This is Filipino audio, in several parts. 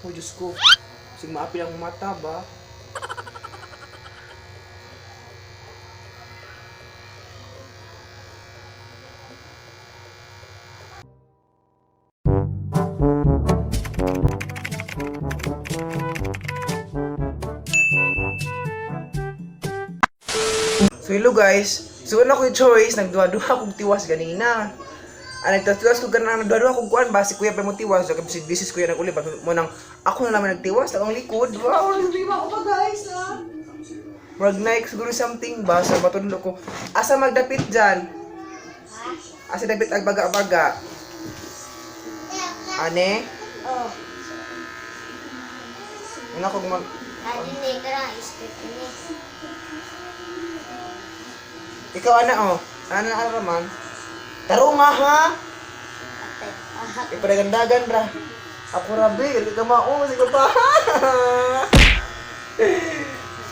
Oh, Diyos ko. Sige, maapi ang mata ba? So hello guys, so ano ko yung choice, nagduha-duha akong tiwas ganina. Nagtatiwas ko ganang nagduha-duha akong kuan ba, si kuya pa mo tiwas, so kasi bisis kuya nag-uli, mo nang ako na naman nagtiwas, akong likod, wow, nagbiba ko pa guys, ha? Marag Nike siguro something ba, so matundo ko, asa magdapit dyan? Asa dapit ang baga-baga? Ane? Oh. Una ko mag... Hindi ka lang, step ini. Ikaw ana oh, ano na raman? Taro nga ha? Ipadagandagan ra. Ako rabi, hindi ka mao, sige pa.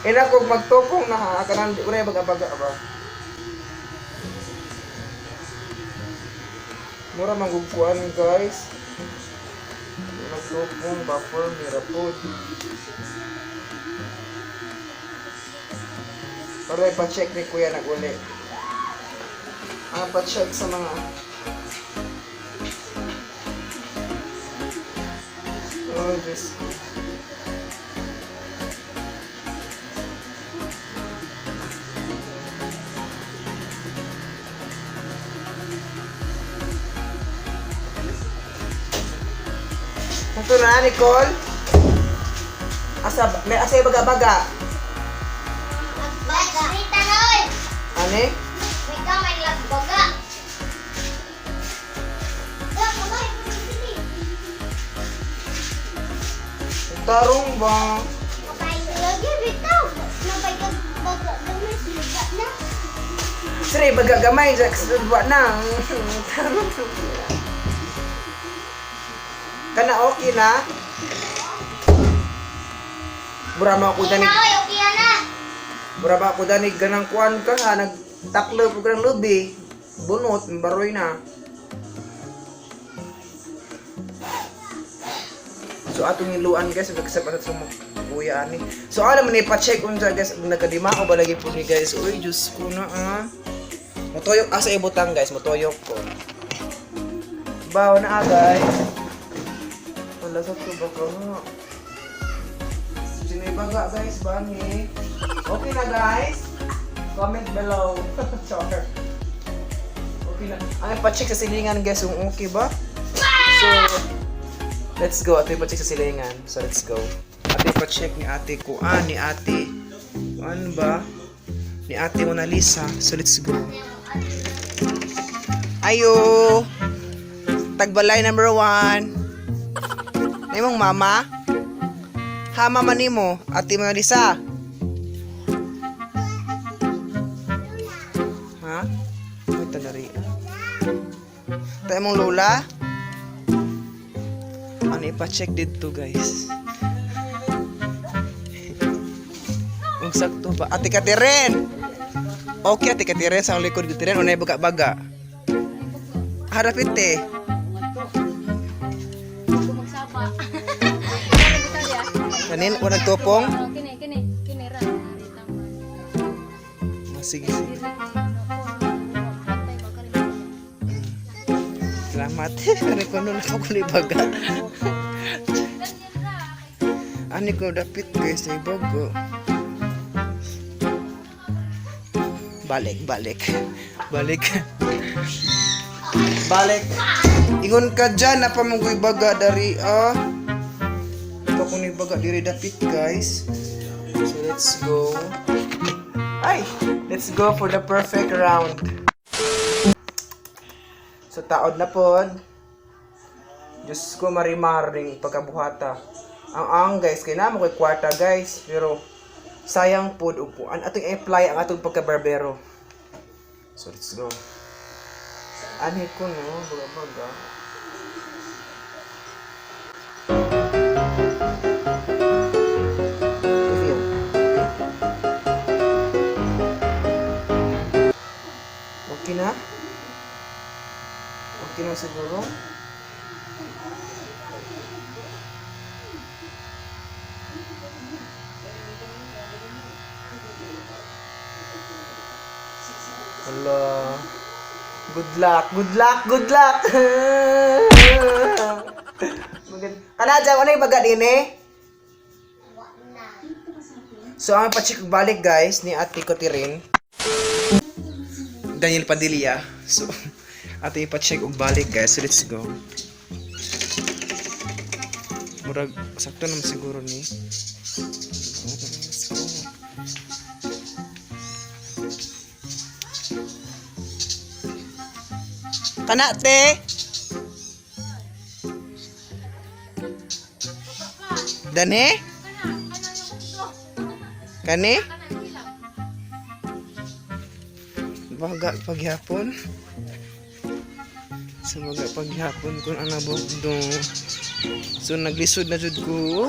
Ina ko magtupong na ha, kanang di ko na baga-baga ba. Mura manggugkuan guys. Magtupong buffer mirapod. Para ipa-check ni kuya nag-uli. Pa-check sa mga oh, Diyos ko. Ito na, Nicole. Asa baga-baga. Baga. Rita na oy. Ane? Rita may lagbaga. Tarong ba? Kapay lagi Rita. Napay ka baga gamay sila na. Sire, baga gamay. Buat na. Tarong. Kana okay na? Burama ako dani. Okay na. Burama ako dani ganang kuan ka ha. Nagtaklo ko ganang lubi. Bunot, baroy na. So atong iluan guys, nagsapat sa mga kuya ani. So alam mo ni pa-check unsa guys, nagkadima ko ba lagi po ni guys. Uy, Diyos ko na ah. Motoyok asa ibutang guys, motoyok ko. Bawo na guys. Wala sa to ba ka nga. Sino ibaga guys, bani. Okay na guys. Comment below. Sorry. Okay na. Ang pa-check sa silingan guys, kung okay ba? So let's go. Ate pa-check sa silingan. So let's go. Ate pa-check ni ate ko. Ni ate. Ano ba? Ni ate Mona Lisa. So let's go. Ayo. Tagbalay number 1. Nimong mama? Ha mama nimo? Ate Mona Lisa? Ha? Ay tanari. Tayo mong lola? Ano ipa-check dito guys? Kung sakto ba? Ate Katiren! Okay, Ate Katiren. Sa likod ko Katiren. Unay baga-baga. Harapit eh. Kanin? O nagtupong? Kini ra. Sige, sige. Salamat. Ano ko nun ako baga. Ano ko dapit guys na ibago. Balik. Balik. Ingon ka dyan na pamunggoy baga dari ah. Ito ko ni baga diri dapit guys. So let's go. Ay! Let's go for the perfect round. So taod na pod. Diyos ko marimaring pagkabuhata. Ang guys, kaya naman ko'y kwarta guys. Pero sayang pod upuan. Atong i-apply ang atong pagkabarbero. So let's go. Ani ko no, baga-baga. Okay na? Okay na siguro? Hala. Good luck, good luck, good luck. Kana dyan, ano yung baga din eh? So, ang pa-check balik guys, ni Ate Cotirin. Daniel Padilla. So, ate ipa-check og balik guys. So, let's go. Murag, sakto naman siguro ni. Let's go. Kana, te? Dane? Kani? Baga paghapon. Sa baga paghapon kung ang nabugdo. So naglisod na jud ko.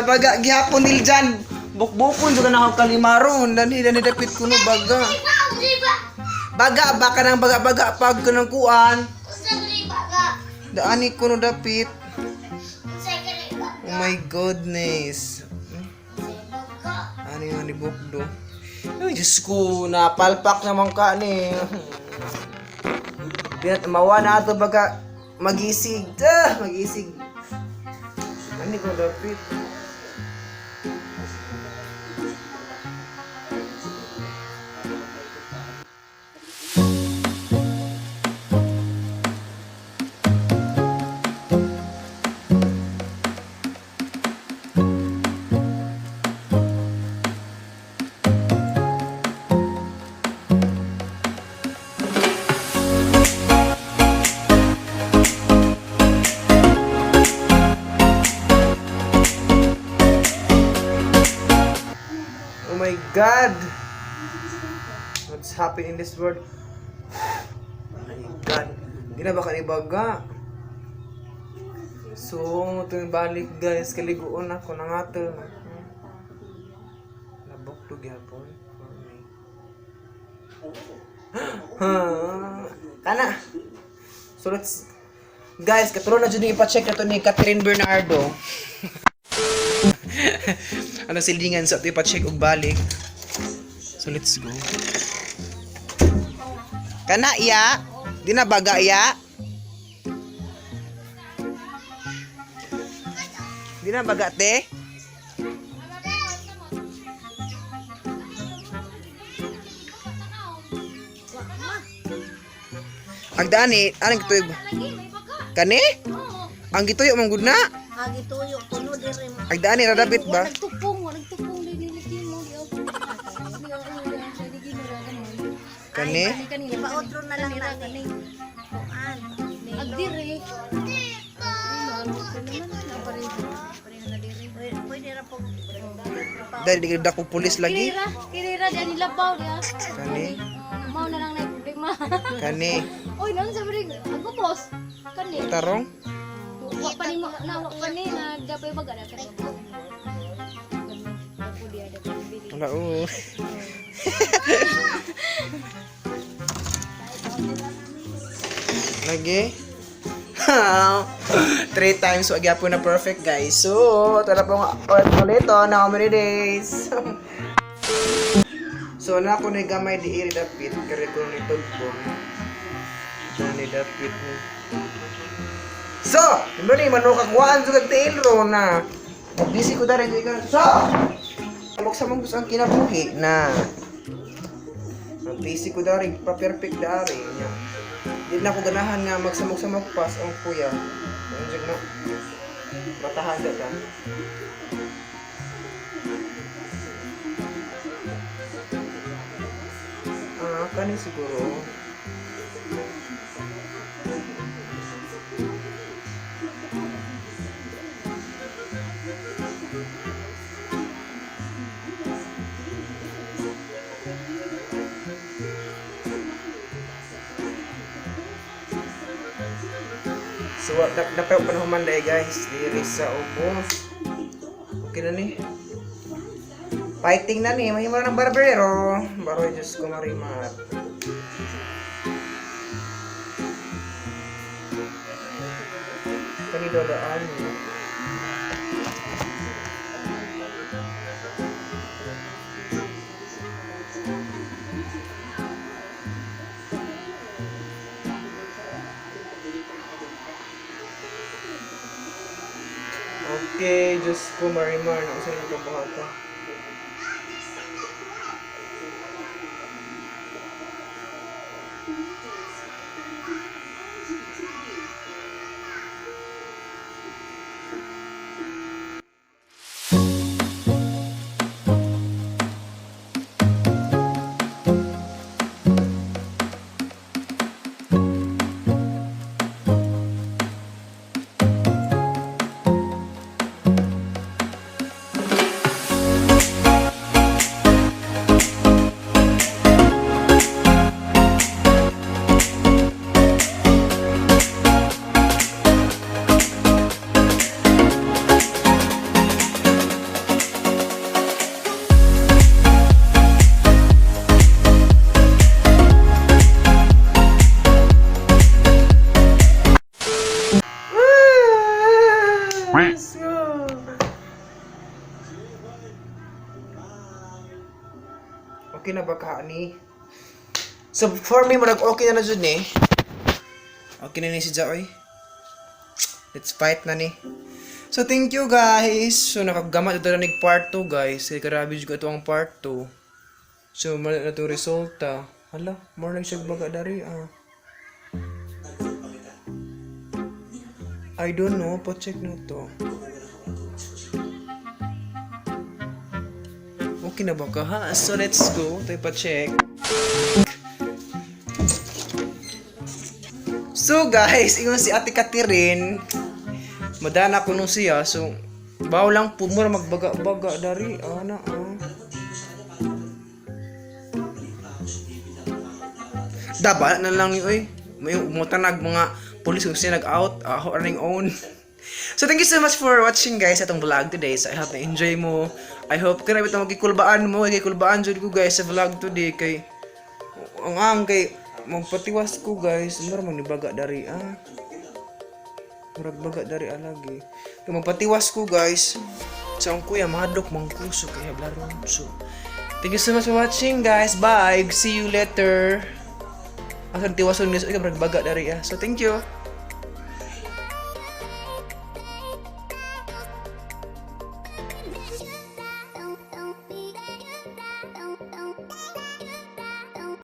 Baga gihapon nil dyan. Bukbukon jud na ako kalimaron. Dani dapit ko no baga. Baga baka nang baga pag kanang kuan. Daani ko no dapit. Oh my goodness. Ano yung nibukdo? Ay, Diyos ko, napalpak naman ka ni. Pinatamawa na ito baga magisig. Magisig. Ano ko dapit? Oh my God! What's happening in this world? Oh my God! Hindi na ba kanibaga? So, ito yung balik guys. Kaliguon ako ng ato. Nabukto gyapon. Kana! So, let's... Guys, katulad na dyan yung ipacheck na ito ni Catherine Bernardo. Ano silingan sa ito ipacheck og balik. So let's go. Kana iya? Di na baga iya? Di na baga te? Agdani, anong gituyo? Kani? Ang gituyo mong gud na? Agi tuyo kuno dire mo. Agdani radapit ba? Nagtupong diniliki mo di Kani? Kanina pa-outro na lang natin. Kuan. Agdire. Pwede ra po. Dahil di ko pulis lagi. Kirira dan nilabaw dia. Kani? Mau na lang na problema. Kani? Oy, nang sabi ako boss. Kani. Tarong? Wa pa ni na wa pa ni na dapat baga na kan. Ako dia ada pembeli. Wala oo. Lagi? 3 times wag po na perfect guys. So, tara po nga ulit na how many days? So, na ako na gamay di iri dapit. Kaya ko ni tugpon. Ni dapit ni. So, hindi ni manukagwaan sa kagtail ro na. Busy ko dari di ka. So, sa mong gusto ang kinabuhi na. Busy ko dari pa-perfect dari niya. Di na ako ganahan nga magsamok-samok pas ang kuya. Nandiyan na. Matahan ka. Kani siguro. So, dapat panahuman dahil guys. Diri sa ubos. Okay na ni. Fighting na ni. Mahimara ng barbero. Baroy, Diyos ko marimat. Kanidodaan. Okay, Diyos ko, Marimar, na usan yung buhata. Let's go. Okay na ba ka ni? So for me murag okay na jud ni. Okay na ni si Jaoy. Let's fight na ni. So thank you guys. So nakagamat ito na part 2 guys. Kaya grabe jud ko ito ang part 2. So mali na to resulta. Hala, more lang siya baga dari I don't know, pa-check na to. Okay na ba ka ha? So let's go. Tayo pa-check. So guys, ingon si Ate Catherine. Madana ko nung siya. So, baw lang po mo na magbaga-baga dari. Daba na lang ni oy. May umutanag mga police kung siya nag-out, running on. So thank you so much for watching guys atong vlog today. So I hope na-enjoy mo. I hope kaya ito magkikulbaan mo. Magkikulbaan dyan ko guys sa vlog today. Kay kay magpatiwas ko guys. Mura magnibaga dari Murag baga dari lagi. Kaya magpatiwas ko guys. So ang kuya mahadok mangkuso kaya blaron. So thank you so much for watching guys. Bye. See you later. Asan tiwason guys, ay baga dari So thank you.